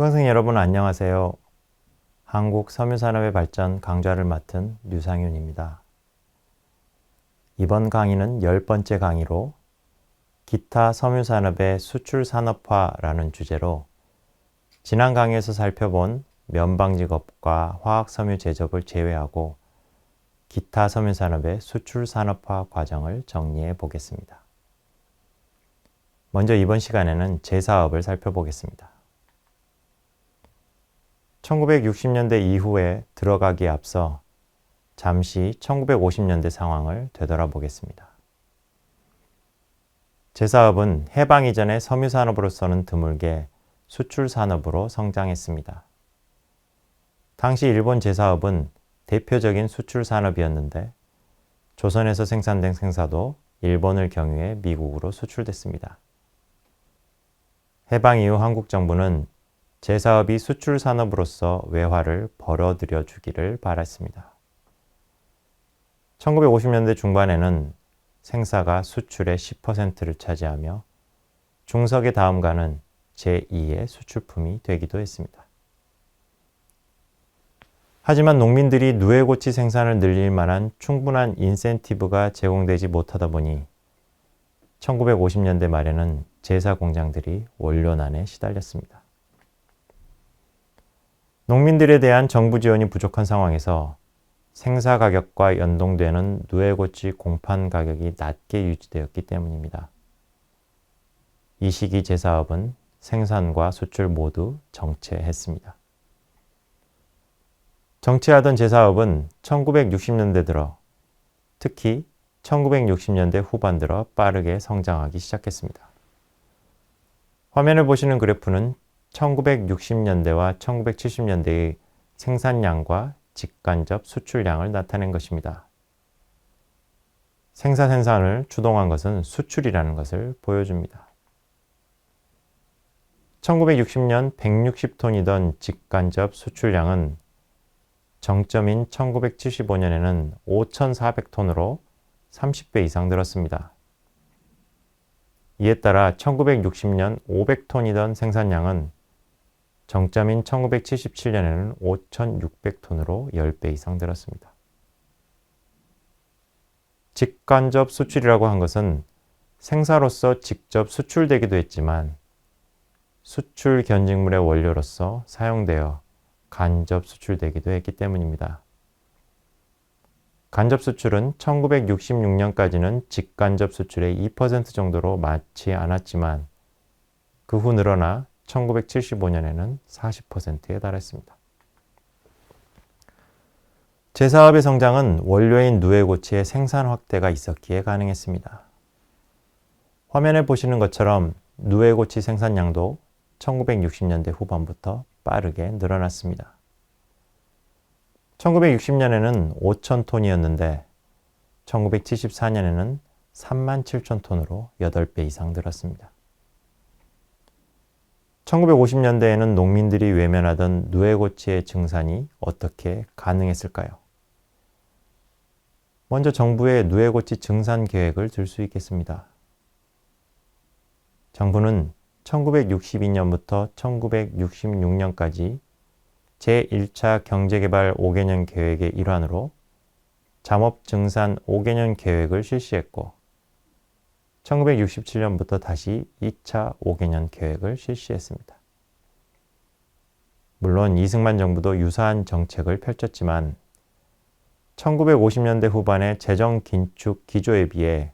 수강생 여러분 안녕하세요. 한국 섬유산업의 발전 강좌를 맡은 류상윤입니다. 이번 강의는 10번째 강의로 기타 섬유산업의 수출산업화라는 주제로 지난 강의에서 살펴본 면방직업과 화학섬유 제조업을 제외하고 기타 섬유산업의 수출산업화 과정을 정리해 보겠습니다. 먼저 이번 시간에는 제사업을 살펴보겠습니다. 1960년대 이후에 들어가기에 앞서 잠시 1950년대 상황을 되돌아보겠습니다. 제사업은 해방 이전의 섬유산업으로서는 드물게 수출산업으로 성장했습니다. 당시 일본 제사업은 대표적인 수출산업이었는데 조선에서 생산된 생사도 일본을 경유해 미국으로 수출됐습니다. 해방 이후 한국 정부는 제사업이 수출산업으로서 외화를 벌어들여 주기를 바랐습니다. 1950년대 중반에는 생사가 수출의 10%를 차지하며 중석의 다음가는 제2의 수출품이 되기도 했습니다. 하지만 농민들이 누에고치 생산을 늘릴 만한 충분한 인센티브가 제공되지 못하다 보니 1950년대 말에는 제사 공장들이 원료난에 시달렸습니다. 농민들에 대한 정부 지원이 부족한 상황에서 생사 가격과 연동되는 누에고치 공판 가격이 낮게 유지되었기 때문입니다. 이 시기 제사업은 생산과 수출 모두 정체했습니다. 정체하던 제사업은 1960년대 들어 특히 1960년대 후반 들어 빠르게 성장하기 시작했습니다. 화면을 보시는 그래프는 1960년대와 1970년대의 생산량과 직간접 수출량을 나타낸 것입니다. 생산을 주동한 것은 수출이라는 것을 보여줍니다. 1960년 160톤이던 직간접 수출량은 정점인 1975년에는 5,400톤으로 30배 이상 늘었습니다. 이에 따라 1960년 500톤이던 생산량은 정점인 1977년에는 5,600톤으로 10배 이상 늘었습니다. 직간접 수출이라고 한 것은 생사로서 직접 수출되기도 했지만 수출 견직물의 원료로서 사용되어 간접 수출되기도 했기 때문입니다. 간접 수출은 1966년까지는 직간접 수출의 2% 정도로 많지 않았지만 그 후 늘어나 1975년에는 40%에 달했습니다. 제사업의 성장은 원료인 누에고치의 생산 확대가 있었기에 가능했습니다. 화면에 보시는 것처럼 누에고치 생산량도 1960년대 후반부터 빠르게 늘어났습니다. 1960년에는 5,000톤이었는데 1974년에는 37,000톤으로 8배 이상 늘었습니다. 1950년대에는 농민들이 외면하던 누에고치의 증산이 어떻게 가능했을까요? 먼저 정부의 누에고치 증산 계획을 들 수 있겠습니다. 정부는 1962년부터 1966년까지 제1차 경제개발 5개년 계획의 일환으로 잠업 증산 5개년 계획을 실시했고 1967년부터 다시 2차 5개년 계획을 실시했습니다. 물론 이승만 정부도 유사한 정책을 펼쳤지만 1950년대 후반의 재정 긴축 기조에 비해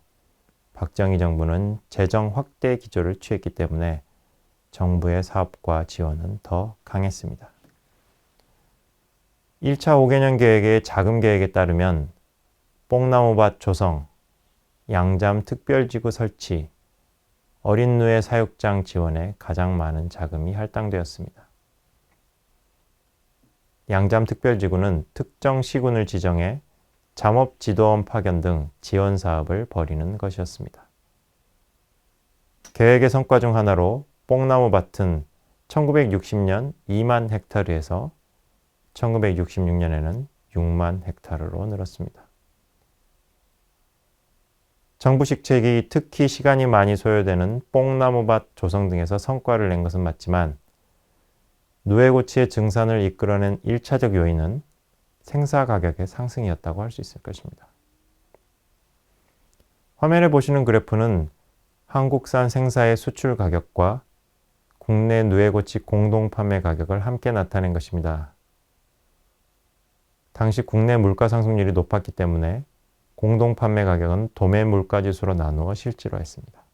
박정희 정부는 재정 확대 기조를 취했기 때문에 정부의 사업과 지원은 더 강했습니다. 1차 5개년 계획의 자금 계획에 따르면 뽕나무밭 조성, 양잠 특별지구 설치, 어린 누에 사육장 지원에 가장 많은 자금이 할당되었습니다. 양잠 특별지구는 특정 시군을 지정해 잠업지도원 파견 등 지원 사업을 벌이는 것이었습니다. 계획의 성과 중 하나로 뽕나무밭은 1960년 2만 헥타르에서 1966년에는 6만 헥타르로 늘었습니다. 정부 직책이 특히 시간이 많이 소요되는 뽕나무밭 조성 등에서 성과를 낸 것은 맞지만 누에고치의 증산을 이끌어낸 1차적 요인은 생사 가격의 상승이었다고 할 수 있을 것입니다. 화면에 보시는 그래프는 한국산 생사의 수출 가격과 국내 누에고치 공동 판매 가격을 함께 나타낸 것입니다. 당시 국내 물가 상승률이 높았기 때문에 공동 판매 가격은 도매 물가 지수로 나누어 실질화했습니다.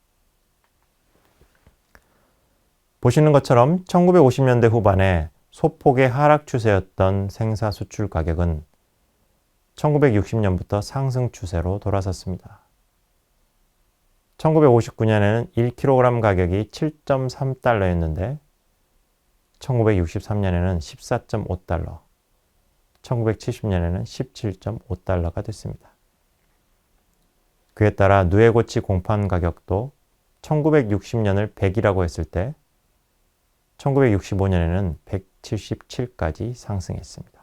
보시는 것처럼 1950년대 후반에 소폭의 하락 추세였던 생사 수출 가격은 1960년부터 상승 추세로 돌아섰습니다. 1959년에는 1kg 가격이 7.3달러였는데 1963년에는 14.5달러, 1970년에는 17.5달러가 됐습니다. 그에 따라 누에고치 공판 가격도 1960년을 100이라고 했을 때 1965년에는 177까지 상승했습니다.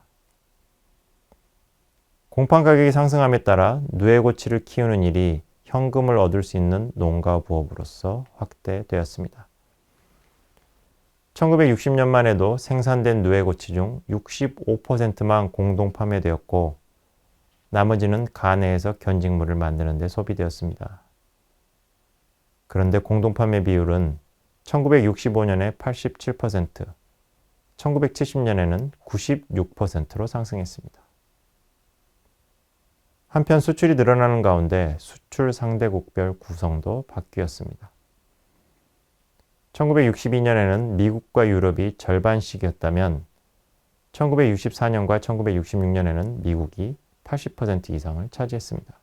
공판 가격이 상승함에 따라 누에고치를 키우는 일이 현금을 얻을 수 있는 농가 부업으로서 확대되었습니다. 1960년만 해도 생산된 누에고치 중 65%만 공동 판매되었고 나머지는 가내에서 견직물을 만드는 데 소비되었습니다. 그런데 공동 판매 비율은 1965년에 87%, 1970년에는 96%로 상승했습니다. 한편 수출이 늘어나는 가운데 수출 상대국별 구성도 바뀌었습니다. 1962년에는 미국과 유럽이 절반씩이었다면 1964년과 1966년에는 미국이 80% 이상을 차지했습니다.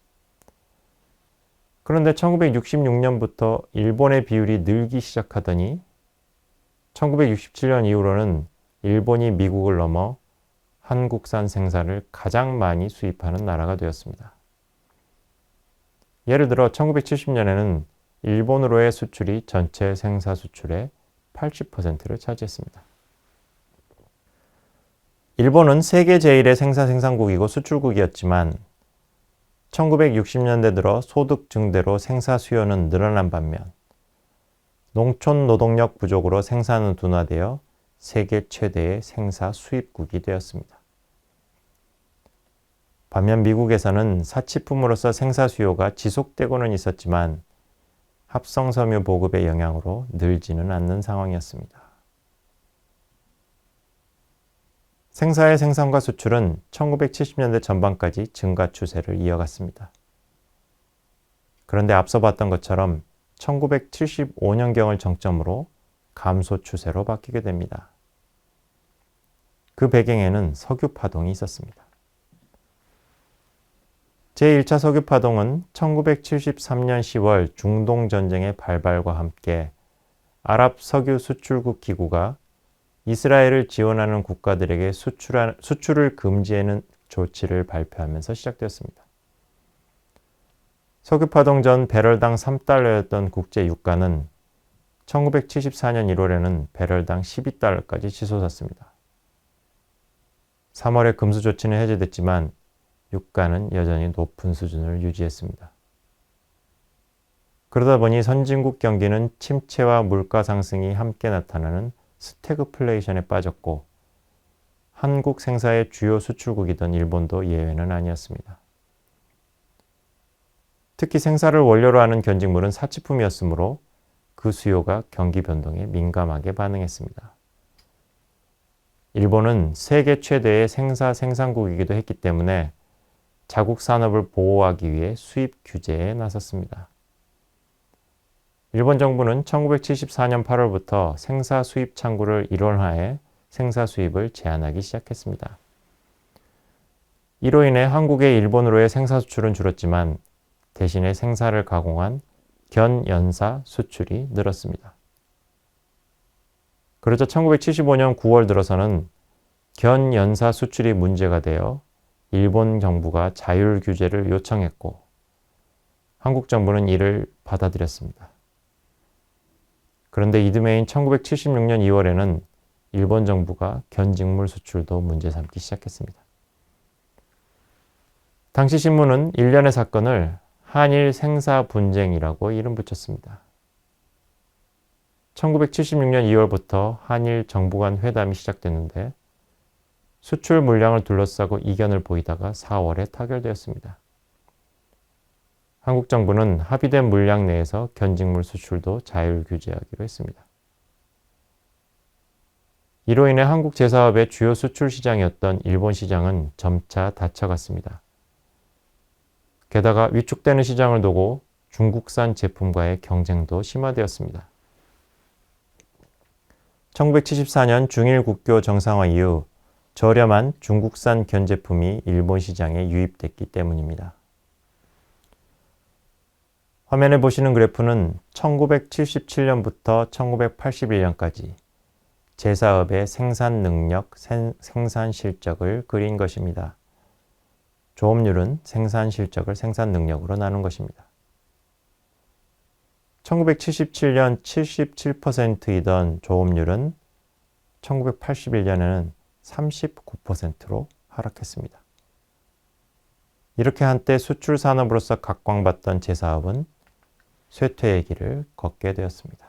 그런데 1966년부터 일본의 비율이 늘기 시작하더니 1967년 이후로는 일본이 미국을 넘어 한국산 생산을 가장 많이 수입하는 나라가 되었습니다. 예를 들어 1970년에는 일본으로의 수출이 전체 생사 수출의 80%를 차지했습니다. 일본은 세계 제1의 생산국이고 수출국이었지만 1960년대 들어 소득 증대로 생사 수요는 늘어난 반면 농촌 노동력 부족으로 생산은 둔화되어 세계 최대의 생사 수입국이 되었습니다. 반면 미국에서는 사치품으로서 생사 수요가 지속되고는 있었지만 합성섬유 보급의 영향으로 늘지는 않는 상황이었습니다. 생사의 생산과 수출은 1970년대 전반까지 증가 추세를 이어갔습니다. 그런데 앞서 봤던 것처럼 1975년경을 정점으로 감소 추세로 바뀌게 됩니다. 그 배경에는 석유 파동이 있었습니다. 제1차 석유 파동은 1973년 10월 중동 전쟁의 발발과 함께 아랍 석유 수출국 기구가 이스라엘을 지원하는 국가들에게 수출을 금지하는 조치를 발표하면서 시작되었습니다. 석유 파동 전 배럴당 3달러였던 국제 유가는 1974년 1월에는 배럴당 12달러까지 치솟았습니다. 3월에 금수 조치는 해제됐지만 유가는 여전히 높은 수준을 유지했습니다. 그러다 보니 선진국 경기는 침체와 물가 상승이 함께 나타나는 스태그플레이션에 빠졌고 한국 생사의 주요 수출국이던 일본도 예외는 아니었습니다. 특히 생사를 원료로 하는 견직물은 사치품이었으므로 그 수요가 경기 변동에 민감하게 반응했습니다. 일본은 세계 최대의 생산국이기도 했기 때문에 자국 산업을 보호하기 위해 수입 규제에 나섰습니다. 일본 정부는 1974년 8월부터 생사 수입 창구를 일원화해 생사 수입을 제한하기 시작했습니다. 이로 인해 한국의 일본으로의 생사 수출은 줄었지만 대신에 생사를 가공한 견연사 수출이 늘었습니다. 그러자 1975년 9월 들어서는 견연사 수출이 문제가 되어 일본 정부가 자율 규제를 요청했고 한국 정부는 이를 받아들였습니다. 그런데 이듬해인 1976년 2월에는 일본 정부가 견직물 수출도 문제 삼기 시작했습니다. 당시 신문은 일련의 사건을 한일 생사 분쟁이라고 이름 붙였습니다. 1976년 2월부터 한일 정부 간 회담이 시작됐는데 수출 물량을 둘러싸고 이견을 보이다가 4월에 타결되었습니다. 한국 정부는 합의된 물량 내에서 견직물 수출도 자율 규제하기로 했습니다. 이로 인해 한국 제사업의 주요 수출 시장이었던 일본 시장은 점차 닫혀갔습니다. 게다가 위축되는 시장을 두고 중국산 제품과의 경쟁도 심화되었습니다. 1974년 중일 국교 정상화 이후 저렴한 중국산 견제품이 일본 시장에 유입됐기 때문입니다. 화면에 보시는 그래프는 1977년부터 1981년까지 제사업의 생산 능력, 생산 실적을 그린 것입니다. 조업률은 생산 실적을 생산 능력으로 나눈 것입니다. 1977년 77%이던 조업률은 1981년에는 39%로 하락했습니다. 이렇게 한때 수출 산업으로서 각광받던 제사업은 쇠퇴의 길을 걷게 되었습니다.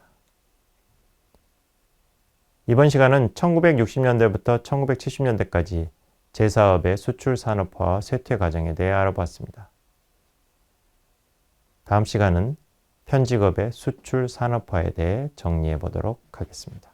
이번 시간은 1960년대부터 1970년대까지 제사업의 수출 산업화와 쇠퇴 과정에 대해 알아봤습니다. 다음 시간은 현직업의 수출 산업화에 대해 정리해 보도록 하겠습니다.